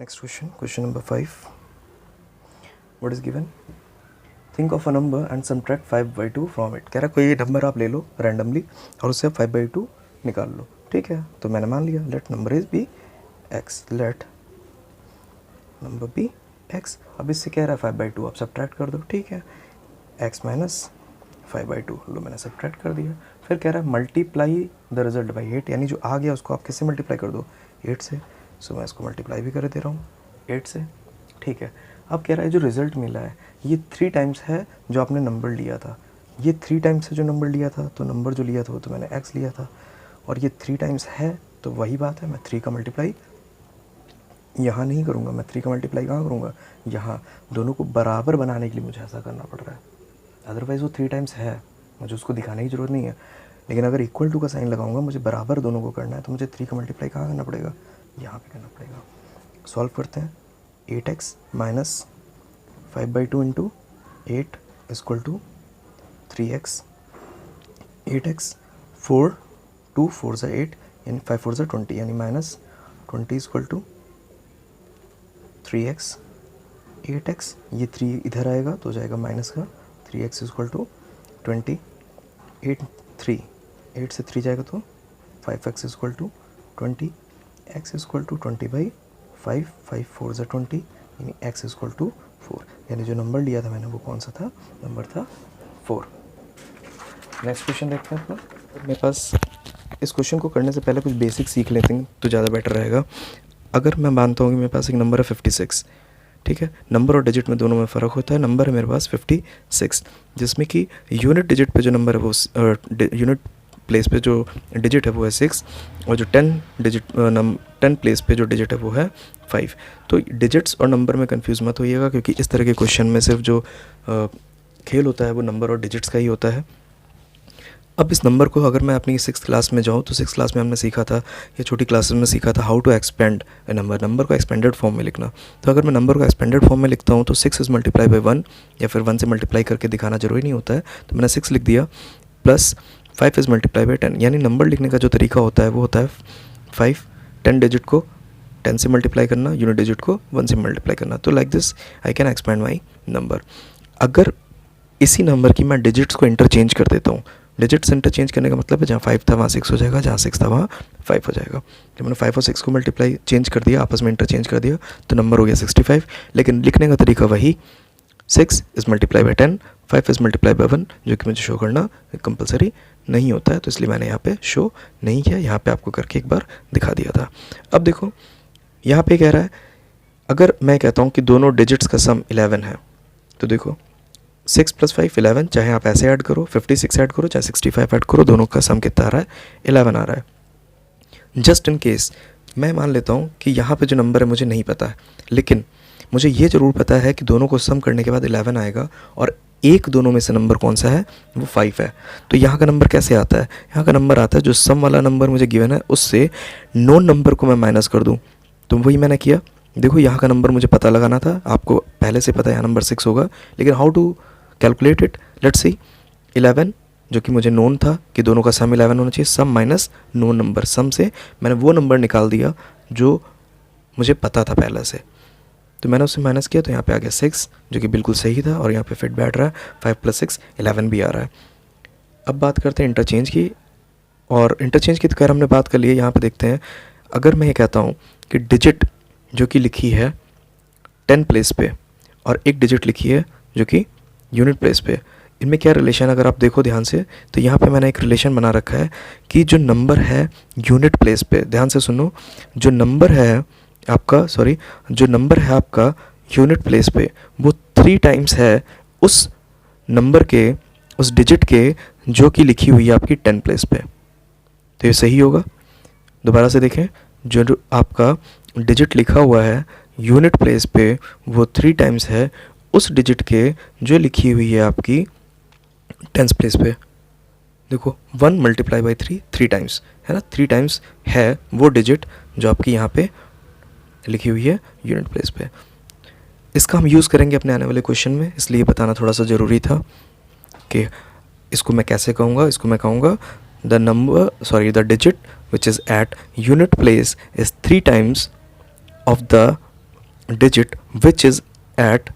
Next question, question number 5. What is given? Think of a number and subtract 5/2 from it. कह रहा कोई number आप ले लो randomly और उससे 5/2 निकाल लो. ठीक है, तो मैंने मान लिया let number is be x. Let number be x. अब इससे कह रहा है 5/2 आप सब्ट्रैक्ट कर दो. ठीक है, एक्स माइनस 5/2 लो मैंने सब्ट्रैक्ट कर दिया. फिर कह रहा है मल्टीप्लाई द रिजल्ट बाई 8, यानी जो आ गया उसको आप किससे मल्टीप्लाई कर दो? 8 से. सो मैं इसको मल्टीप्लाई भी कर दे रहा हूँ 8 से. ठीक है, अब कह रहा है जो रिज़ल्ट मिला है ये 3 टाइम्स है जो आपने नंबर लिया था. ये 3 टाइम्स है जो नंबर लिया था, तो नंबर जो लिया था वो तो मैंने x लिया था, और ये 3 टाइम्स है तो वही बात है, मैं 3 का मल्टीप्लाई यहाँ नहीं करूँगा. मैं 3 का मल्टीप्लाई कहाँ करूँगा? यहाँ. दोनों को बराबर बनाने के लिए मुझे ऐसा करना पड़ रहा है, अदरवाइज़ वो 3 टाइम्स है, मुझे उसको दिखाने की ज़रूरत नहीं है. लेकिन अगर इक्वल टू का साइन लगाऊंगा, मुझे बराबर दोनों को करना है, तो मुझे 3 का मल्टीप्लाई कहाँ करना पड़ेगा? यहाँ पे करना पड़ेगा. सॉल्व करते हैं. 8x minus 5/2 into 8 equal to 3x. 8x 4 2 4 ज़ा 8 यानी 5 4 ज़ा 20 यानी minus 20 equal to 3x. 8x ये 3 इधर आएगा तो हो जाएगा माइनस का 3x इक्वल टू 20. 8 से 3 जाएगा तो 5x equal to 20. x equal to 20/5. 5 4 ज़ा 20 यानी x इक्वल टू 4. यानी जो नंबर लिया था मैंने वो कौन सा था? नंबर था 4. नेक्स्ट क्वेश्चन देखते हैं अपना. मेरे पास इस क्वेश्चन को करने से पहले कुछ बेसिक सीख लेते हैं तो ज़्यादा बेटर रहेगा. अगर मैं मानता हूँ कि मेरे पास एक नंबर है 56, ठीक है, नंबर और डिजिट में दोनों में फ़र्क होता है. नंबर है मेरे पास 56, जिसमें कि यूनिट डिजिट पे जो नंबर है वो यूनिट प्लेस पे जो डिजिट है वो है 6, और जो 10 प्लेस पे जो डिजिट है वो है 5. तो डिजिट्स और नंबर में कंफ्यूज मत होइएगा, क्योंकि इस तरह के क्वेश्चन में सिर्फ जो खेल होता है वो नंबर और डिजिट्स का ही होता है. अब इस नंबर को अगर मैं अपनी 6th क्लास में जाऊँ तो 6th क्लास में हमने सीखा था, या छोटी क्लासेस में सीखा था, how to expand a number को एक्सपेंडेड फॉर्म में लिखना. तो अगर मैं नंबर को एक्सपेंडेड फॉर्म में लिखता हूँ तो 6 इज़ मल्टीप्लाई बाई 1, या फिर 1 से मल्टीप्लाई करके दिखाना जरूरी नहीं होता है. तो मैंने 6 लिख दिया, प्लस 5 इज़ मल्टीप्लाई बाई 10. यानी नंबर लिखने का जो तरीका होता है वो होता है 5 10 डिजिट को 10 से मल्टीप्लाई करना, यूनिट डिजिट को 1 से मल्टीप्लाई करना. तो like this I can expand my number. अगर इसी नंबर की मैं डिजिट्स को इंटरचेंज कर देता हूँ, डिजिट्स इंटरचेंज करने का मतलब है जहाँ 5 था वहाँ 6 हो जाएगा, जहाँ 6 था वहाँ 5 हो जाएगा. जब मैंने 5 और 6 को मल्टीप्लाई चेंज कर दिया, आपस में इंटरचेंज कर दिया, तो नंबर हो गया 65. लेकिन लिखने का तरीका वही, 6 is multiply by 10, 5 is multiply by 1, जो कि मुझे शो करना कंपलसरी नहीं होता है, तो इसलिए मैंने यहाँ पे शो नहीं किया. यहाँ पे आपको करके एक बार दिखा दिया था. अब देखो यहाँ पे कह रहा है अगर मैं कहता हूँ कि दोनों डिजिट्स का सम 11 है, तो देखो 6 + 5 11, चाहे आप ऐसे ऐड करो 56 ऐड करो, चाहे 65 ऐड करो, दोनों का सम कितना आ रहा है? 11 आ रहा है. जस्ट इन केस मैं मान लेता हूँ कि यहाँ पे जो नंबर है मुझे नहीं पता है, लेकिन मुझे ये ज़रूर पता है कि दोनों को सम करने के बाद 11 आएगा, और एक दोनों में से नंबर कौन सा है? वो 5 है. तो यहाँ का नंबर कैसे आता है? यहाँ का नंबर आता है जो सम वाला नंबर मुझे गिवन है उससे नॉन नंबर को मैं माइनस कर दूँ. तो वही मैंने किया. देखो यहाँ का नंबर मुझे पता लगाना था, आपको पहले से पता है यहाँ नंबर 6 होगा, लेकिन how to calculate it? Let's see. 11 जो कि मुझे नोन था कि दोनों का सम 11 होना चाहिए, सम माइनस नोन नंबर, सम से मैंने वो नंबर निकाल दिया जो मुझे पता था पहले से, तो मैंने उससे माइनस किया, तो यहाँ पे आ गया 6 जो कि बिल्कुल सही था, और यहाँ पे फिट बैठ रहा है 5 + 6 11 भी आ रहा है. अब बात करते हैं इंटरचेंज की, और इंटरचेंज की तो खैर हमने बात कर ली है. यहाँ पे देखते हैं, अगर मैं ये कहता हूँ कि डिजिट जो कि लिखी है 10 प्लेस पे और एक डिजिट लिखी है जो कि यूनिट प्लेस पे, इनमें क्या रिलेशन, अगर आप देखो ध्यान से, तो यहाँ पे मैंने एक रिलेशन बना रखा है कि जो नंबर है यूनिट प्लेस पे, ध्यान से सुनो, जो नंबर है आपका यूनिट प्लेस पे वो 3 टाइम्स है उस नंबर के, उस डिजिट के जो कि लिखी हुई है आपकी 10 प्लेस पे. तो ये सही होगा. दोबारा से देखें, जो आपका डिजिट लिखा हुआ है यूनिट प्लेस पे वो 3 टाइम्स है उस डिजिट के जो लिखी हुई है आपकी 10th प्लेस पे. देखो 1 मल्टीप्लाई बाई 3 टाइम्स है ना, 3 टाइम्स है वो डिजिट जो आपकी यहाँ पे लिखी हुई है यूनिट प्लेस पे. इसका हम यूज़ करेंगे अपने आने वाले क्वेश्चन में, इसलिए बताना थोड़ा सा ज़रूरी था कि इसको मैं कैसे कहूँगा. इसको मैं कहूँगा the digit which is at unit place is 3 times of the digit which is at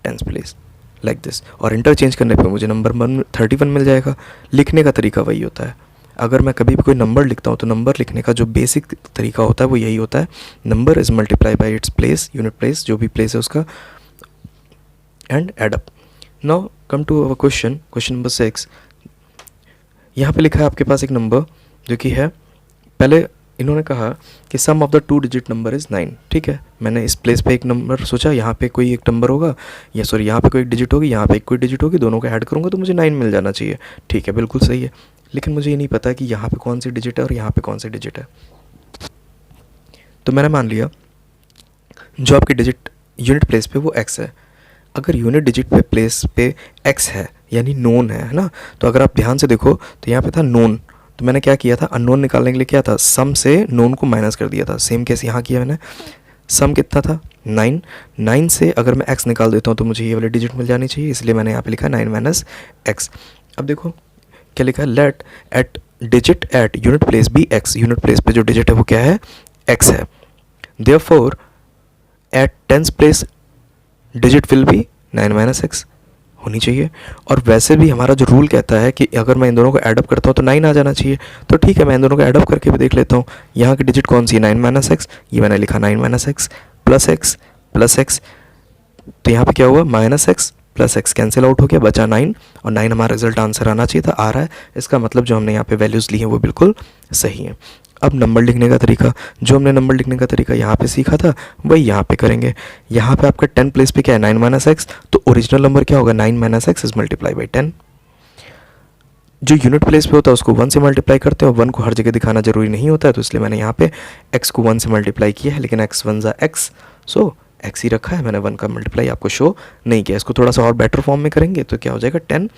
tenth place like this, और इंटरचेंज करने पे मुझे नंबर 31 मिल जाएगा। लिखने का तरीका वही होता है। अगर मैं कभी भी कोई नंबर लिखता हूँ तो नंबर लिखने का जो बेसिक तरीका होता है वो यही होता है, number is multiply by its place, unit place जो भी प्लेस है उसका, and add up. Now come to our question number 6। यहाँ पे लिखा है आपके पास एक नंबर जो कि है, पहले इन्होंने कहा कि some of the 2 digit number is 9। ठीक है, मैंने इस प्लेस पे एक नंबर सोचा, यहाँ पे कोई एक नंबर होगा, या सॉरी यहाँ पे कोई एक डिजिट होगी, यहाँ पे एक कोई डिजिट होगी, दोनों को ऐड करूँगा तो मुझे 9 मिल जाना चाहिए। ठीक है, बिल्कुल सही है, लेकिन मुझे ये नहीं पता कि यहाँ पे कौन सी डिजिट है और यहाँ पे कौन सी डिजिट है। तो मैंने मान लिया जो आपकी डिजिट यूनिट प्लेस पे वो x है। अगर यूनिट डिजिट पे प्लेस पे x है यानी नोन है ना, तो अगर आप ध्यान से देखो तो यहाँ पे था नोन, तो मैंने क्या किया था, अननोन निकालने के लिए क्या था, सम से नोन को माइनस कर दिया था। सेम केस यहाँ किया मैंने, सम कितना था 9, 9 से अगर मैं x निकाल देता हूँ तो मुझे ये वाली डिजिट मिल जानी चाहिए, इसलिए मैंने यहाँ पे लिखा 9 माइनस x। अब देखो क्या लिखा है, let at digit at unit place be x, unit place पे जो डिजिट है वो क्या है, x है। Therefore at tenth place digit will be 9 minus x होनी चाहिए। और वैसे भी हमारा जो रूल कहता है कि अगर मैं इन दोनों को ऐडअप करता हूँ तो 9 आ जाना चाहिए। तो ठीक है, मैं इन दोनों को ऐडअप करके भी देख लेता हूँ। यहाँ की डिजिट कौन सी है, 9 माइनस x, ये मैंने लिखा 9 माइनस x प्लस x, तो यहाँ पे क्या हुआ, minus x plus x cancel out हो गया, बचा 9, और 9 हमारा रिजल्ट आंसर आना चाहिए था, आ रहा है। इसका मतलब जो हमने यहाँ पे वैल्यूज़ ली हैं वो बिल्कुल सही है। अब नंबर लिखने का तरीका, जो हमने नंबर लिखने का तरीका यहाँ पे सीखा था वही यहाँ पे करेंगे। यहाँ पे आपका 10 प्लेस पे क्या है, 9 माइनस एक्स, तो ओरिजिनल नंबर क्या होगा, 9 minus x is multiply by 10। जो यूनिट प्लेस पे होता है उसको 1 से मल्टीप्लाई करते हैं, और 1 को हर जगह दिखाना जरूरी नहीं होता है, तो इसलिए मैंने यहाँ पे x को 1 से मल्टीप्लाई किया है, लेकिन x 1 ज़ा x, सो x ही रखा है, मैंने 1 का मल्टीप्लाई आपको शो नहीं किया। इसको थोड़ा सा और बेटर फॉर्म में करेंगे तो क्या हो जाएगा, 10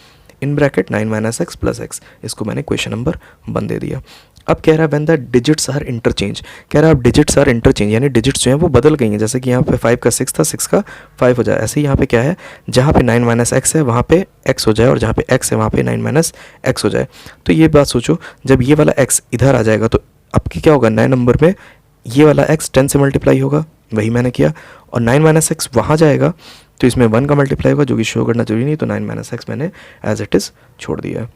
in bracket 9 minus x plus x. इसको मैंने क्वेश्चन नंबर 1 दे दिया। अब कह रहा है when the digits are interchange, कह रहा है अब डिजिट्स आर इंटरचेंज यानी डिजिट्स जो हैं वो बदल गई हैं। जैसे कि यहाँ पे 5 का 6 था, 6 का 5 हो जाए, ऐसे ही यहाँ पे क्या है, जहाँ पे 9 माइनस एक्स है वहाँ पे x हो जाए, और जहाँ पे x है वहाँ पे 9 माइनस एक्स हो जाए। तो ये बात सोचो, जब ये वाला x इधर आ जाएगा तो अब क्या होगा, नए नंबर में ये वाला x 10 से मल्टीप्लाई होगा, वही मैंने किया, और 9 माइनस एक्स वहाँ जाएगा तो इसमें 1 का मल्टीप्लाई होगा, जो कि शो करना जरूरी नहीं, तो 9 माइनस एक्स मैंने एज इट इज़ छोड़ दिया।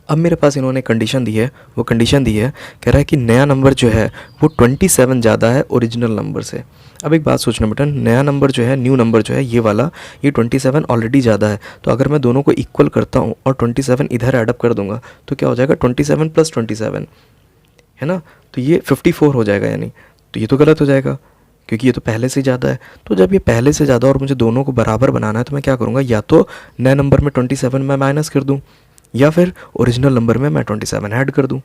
अब मेरे पास इन्होंने कंडीशन दी है, वो कंडीशन दी है, कह रहा है कि नया नंबर जो है वो 27 ज़्यादा है ओरिजिनल नंबर से। अब एक बात सोचना बेटा, नया नंबर जो है, न्यू नंबर जो है ये वाला, ये 27 ऑलरेडी ज़्यादा है, तो अगर मैं दोनों को इक्वल करता हूँ और 27 इधर एडअप कर दूंगा तो क्या हो जाएगा, 27 प्लस 27 है ना, तो ये 54 हो जाएगा, यानी तो ये तो गलत हो जाएगा क्योंकि ये तो पहले से ज़्यादा है। तो जब ये पहले से ज़्यादा और मुझे दोनों को बराबर बनाना है तो मैं क्या करूँगा, या तो नए नंबर में 27 मैं माइनस कर दूँ, या फिर ओरिजिनल नंबर में मैं 27 ऐड कर दूँ।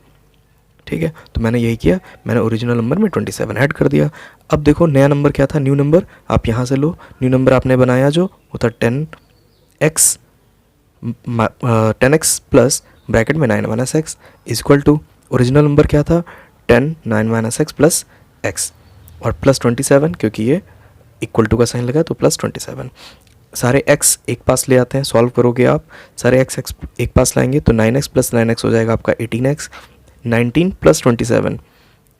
ठीक है, तो मैंने यही किया, मैंने ओरिजिनल नंबर में 27 ऐड कर दिया। अब देखो नया नंबर क्या था, न्यू नंबर, आप यहाँ से लो, न्यू नंबर आपने बनाया जो वो था 10x प्लस ब्रैकेट में 9 minus x is equal to, original number क्या था 10 9 माइनस एक्स प्लस एक्स, और प्लस 27 क्योंकि ये इक्वल टू का साइन लगा तो प्लस 27। सारे x एक पास ले आते हैं, सॉल्व करोगे आप, सारे x एक पास लाएंगे तो 9x प्लस 9x हो जाएगा आपका 18x, 19 प्लस 27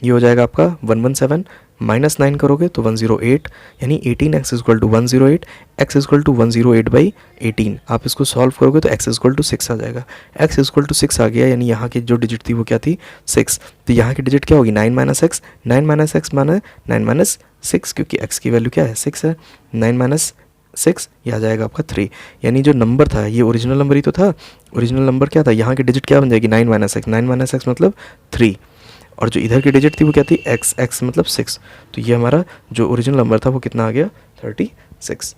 ये हो जाएगा आपका 117, माइनस 9 करोगे तो 108, यानी 18x is equal to 108, x is equal to 108 by 18। आप इसको सॉल्व करोगे तो x इज इक्वल टू 6 आ जाएगा, x इज इक्वल टू 6 आ गया, यानी यहाँ की जो डिजिट थी वो क्या थी 6, तो यहाँ की डिजिट क्या होगी 9 माइनस एक्स, 9 माइनस एक्स माना 9 माइनस 6 क्योंकि x की वैल्यू क्या है 6 है, 9 माइनस 6 ये आ जाएगा आपका 3, यानी जो नंबर था ये ओरिजिनल नंबर ही तो था, ओरिजिनल नंबर क्या था, यहाँ की डिजिट क्या बन जाएगी 9 माइनस एक्स, 9 माइनस एक्स मतलब 3, और जो इधर की डिजिट थी वो क्या थी x, x मतलब 6, तो ये हमारा जो ओरिजिनल नंबर था वो कितना आ गया 36।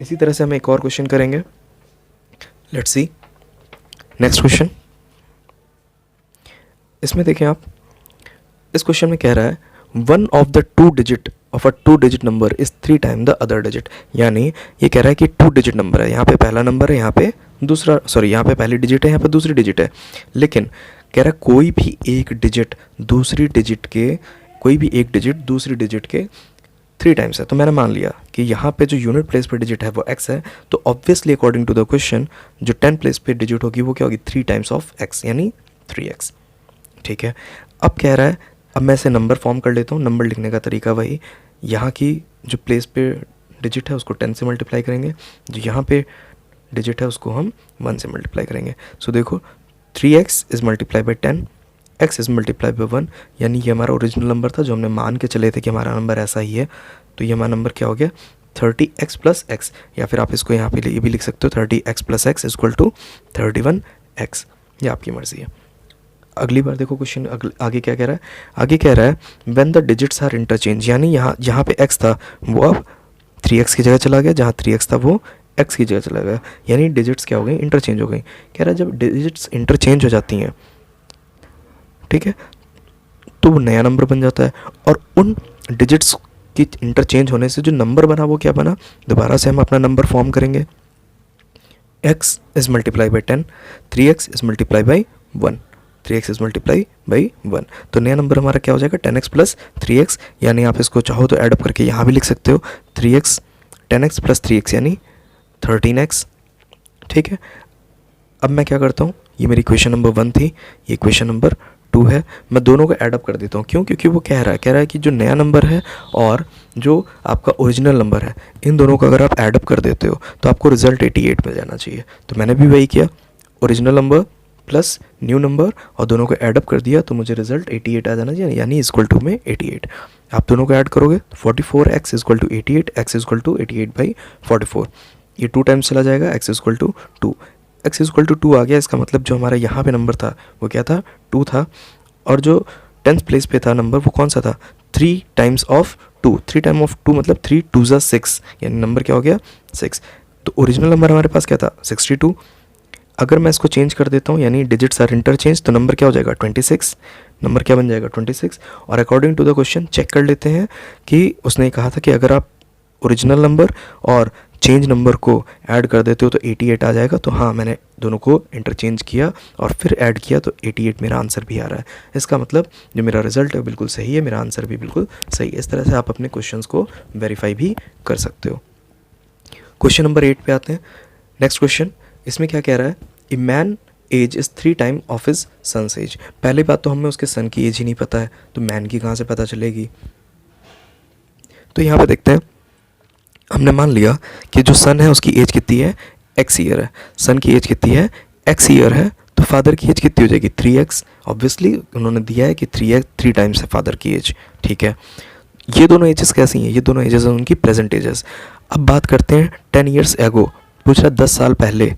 इसी तरह से हम एक और क्वेश्चन करेंगे, लेट्स सी नेक्स्ट क्वेश्चन। इसमें देखें आप, इस क्वेश्चन में कह रहा है one of the two digit of a 2 digit number is 3 time the other digit, यानी ये कह रहा है कि 2 डिजिट नंबर है, यहाँ पे पहला नंबर है, यहाँ पे दूसरा, सॉरी यहाँ पे पहली डिजिट है, यहाँ पे दूसरी डिजिट है, लेकिन कह रहा है कोई भी एक डिजिट दूसरी डिजिट के, कोई भी एक डिजिट दूसरी डिजिट के 3 टाइम्स है। तो मैंने मान लिया कि यहाँ पे जो यूनिट प्लेस पे डिजिट है वो x है, तो obviously according to the question जो 10 प्लेस पे डिजिट होगी वो क्या होगी 3 टाइम्स ऑफ x, यानी 3x। ठीक है, अब कह रहा है, अब मैं इसे नंबर फॉर्म कर लेता हूँ, नंबर लिखने का तरीका वही, यहाँ की जो प्लेस पे डिजिट है उसको 10 से मल्टीप्लाई करेंगे, जो यहाँ पे डिजिट है उसको हम 1 से मल्टीप्लाई करेंगे। सो देखो 3x is multiply by 10, x is multiply by 1, यानी ये हमारा ओरिजिनल नंबर था जो हमने मान के चले थे कि हमारा नंबर ऐसा ही है। तो ये हमारा नंबर क्या हो गया 30x प्लस एक्स, या फिर आप इसको यहाँ पे ये भी लिख सकते हो 30x plus x equal to 31x, ये आपकी मर्ज़ी है। अगली बार देखो क्वेश्चन आगे क्या कह रहा है, आगे कह रहा है when the digits are interchange, यानी जहाँ पे x था वो अब 3x की जगह चला गया, जहाँ 3x था वो x की जगह चला गया, यानी डिजिट्स क्या हो गई इंटरचेंज हो गई। कह रहा है जब डिजिट्स इंटरचेंज हो जाती हैं, ठीक है, तो वो नया नंबर बन जाता है, और उन डिजिट्स की इंटरचेंज होने से जो नंबर बना वो क्या बना, दोबारा से हम अपना नंबर फॉर्म करेंगे, x is multiply by 10, 3x is multiply by 1, 3x is multiply by 1, तो नया नंबर हमारा क्या हो जाएगा 10x प्लस 3x, यानी आप इसको चाहो तो ऐड अप करके यहाँ भी लिख सकते हो 3x 10x प्लस 3x यानी 13x, ठीक है। अब मैं क्या करता हूँ, ये मेरी क्वेश्चन नंबर 1 थी, ये क्वेश्चन नंबर 2 है, मैं दोनों को ऐड अप कर देता हूँ। क्यों? क्योंकि वो कह रहा है कि जो नया नंबर है और जो आपका ओरिजिनल नंबर है, इन दोनों को अगर आप ऐड अप कर देते हो तो आपको रिजल्ट 88 मिल जाना चाहिए। तो मैंने भी वही किया, original number plus new number और दोनों को ऐड अप कर दिया, तो मुझे रिजल्ट 88 आ जाना चाहिए, यानी इक्वल टू में 88। आप दोनों को ऐड करोगे 44x equal to 88, x equal to 88 by 44, ये 2 टाइम्स चला जाएगा, x equal to 2, x equal to 2 आ गया। इसका मतलब जो हमारा यहाँ पे नंबर था वो क्या था 2 था, और जो 10th प्लेस पे था नंबर वो कौन सा था 3 टाइम्स ऑफ 2, 3 टाइम ऑफ 2 मतलब 3 2 ज़ा 6, यानी नंबर क्या हो गया 6। तो ओरिजिनल नंबर हमारे पास क्या था 62, अगर मैं इसको चेंज कर देता हूँ यानी डिजिट्स आर इंटरचेंज, तो नंबर क्या हो जाएगा 26, नंबर क्या बन जाएगा 26। और according to the question check कर लेते हैं कि उसने कहा था कि अगर आप ओरिजिनल नंबर और चेंज नंबर को ऐड कर देते हो तो 88 आ जाएगा। तो हाँ, मैंने दोनों को इंटरचेंज किया और फिर ऐड किया तो 88 मेरा आंसर भी आ रहा है। इसका मतलब जो मेरा रिजल्ट है बिल्कुल सही है, मेरा आंसर भी बिल्कुल सही है। इस तरह से आप अपने क्वेश्चंस को वेरीफाई भी कर सकते हो। क्वेश्चन नंबर 8 पे आते हैं। नेक्स्ट क्वेश्चन, इसमें क्या कह रहा है, a man age is 3 time of his sons age. पहली बात तो हमें उसके सन की एज ही नहीं पता है, तो मैन की कहाँ से पता चलेगी। तो यहाँ पे देखते हैं, हमने मान लिया कि जो सन है उसकी एज कितनी है x ईयर है, सन की एज कितनी है x ईयर है, तो फादर की एज कितनी हो जाएगी 3x। ऑब्वियसली उन्होंने दिया है कि 3 टाइम्स है फादर की एज, ठीक है। ये दोनों एजेस कैसी हैं, ये दोनों एजेस हैं उनकी प्रेजेंट एजेस। अब बात करते हैं 10 ईयर्स एगो, पूछ रहा 10 साल पहले,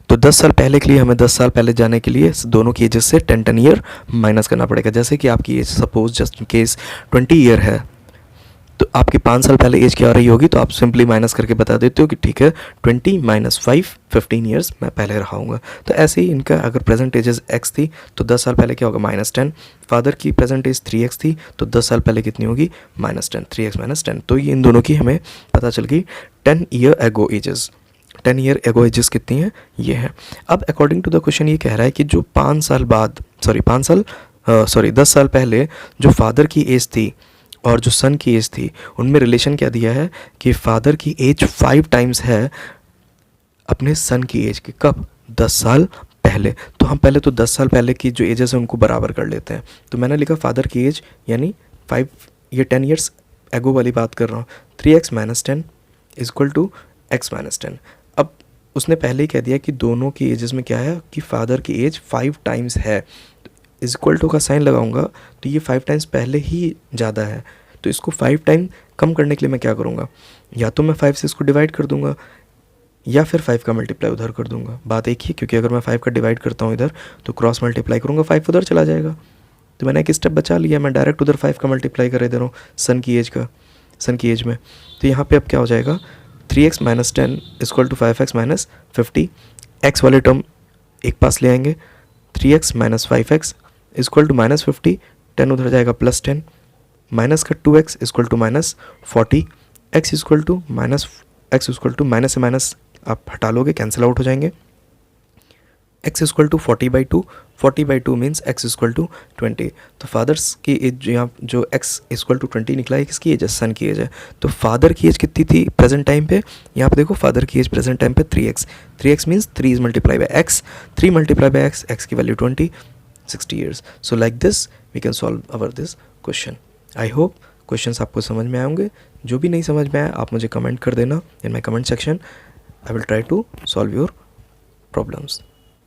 तो 10 साल पहले के लिए हमें 10 साल पहले जाने के लिए दोनों की एजेस से 10 ईयर माइनस करना पड़ेगा। जैसे कि आपकी age suppose just in case 20 year है, तो आपकी 5 साल पहले एज क्या हो रही होगी, तो आप सिंपली माइनस करके बता देते हो कि ठीक है 20 माइनस 5 15 ईयर्स मैं पहले रहा हूँगा। तो ऐसे ही इनका अगर प्रेजेंट एजेस x थी तो 10 साल पहले क्या होगा -10, फादर की प्रेजेंट एज 3x थी तो 10 साल पहले कितनी होगी -10, 3x - 10। तो ये इन दोनों की हमें पता चल गई 10 year ago edges. 10 year ago edges कितनी हैं, ये है। अब अकॉर्डिंग टू द क्वेश्चन ये कह रहा है कि जो 10 साल पहले जो फादर की एज थी और जो सन की एज थी, उनमें रिलेशन क्या दिया है कि फादर की एज 5 टाइम्स है अपने सन की एज की। कब? 10 साल पहले। तो हम पहले तो 10 साल पहले की जो एजेस हैं उनको बराबर कर लेते हैं। तो मैंने लिखा फादर की एज यानी 5, ये 10 ईयर्स एगो वाली बात कर रहा हूँ, 3x - 10 इक्वल टू x - 10। अब उसने पहले ही कह दिया कि दोनों की एजेस में क्या है कि फादर की एज 5 टाइम्स है, इक्वल टू का साइन लगाऊंगा तो ये 5 टाइम्स पहले ही ज़्यादा है। तो इसको 5 टाइम कम करने के लिए मैं क्या करूँगा, या तो मैं 5 से इसको डिवाइड कर दूंगा या फिर 5 का मल्टीप्लाई उधर कर दूंगा। बात एक ही, क्योंकि अगर मैं 5 का डिवाइड करता हूँ इधर तो क्रॉस मल्टीप्लाई करूँगा 5 उधर चला जाएगा। तो मैंने एक स्टेप बचा लिया, मैं डायरेक्ट उधर 5 का मल्टीप्लाई कर दे रहा हूँ सन की एज में। तो यहाँ पर अब क्या हो जाएगा 3x - 10 equal to 5x - 50। X वाले टर्म एक पास ले आएंगे, 3x - 5x इक्वल टू -50, 10 उधर जाएगा +10, माइनस का 2x equal to -40, x equal टू माइनस से माइनस आप हटा लोगे, कैंसिल आउट हो जाएंगे। x equal to 40/2, 40/2 means x equal to 20। तो फादर्स की एज यहाँ जो x इक्वल टू 20 निकला है किसकी एज है, सन की एज है। तो फादर की एज कितनी थी प्रेजेंट टाइम पे, यहाँ पे देखो फादर की एज प्रेजेंट टाइम पे 3x means 3 is multiply by x, 3 multiply by x की value 20, 60 years. So like this we can solve this question. I hope questions आपको समझ में आए होंगे। जो भी नहीं समझ में आया आप मुझे कमेंट कर देना in my comment section. I will try to solve your problems.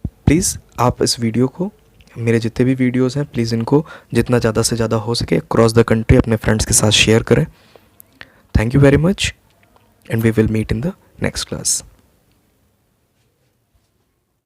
Please आप इस वीडियो को, मेरे जितने भी वीडियोज़ हैं, प्लीज़ इनको जितना ज़्यादा से ज़्यादा हो सके अक्रॉस द कंट्री अपने फ्रेंड्स के साथ शेयर करें। Thank you very much and we will meet in the next class.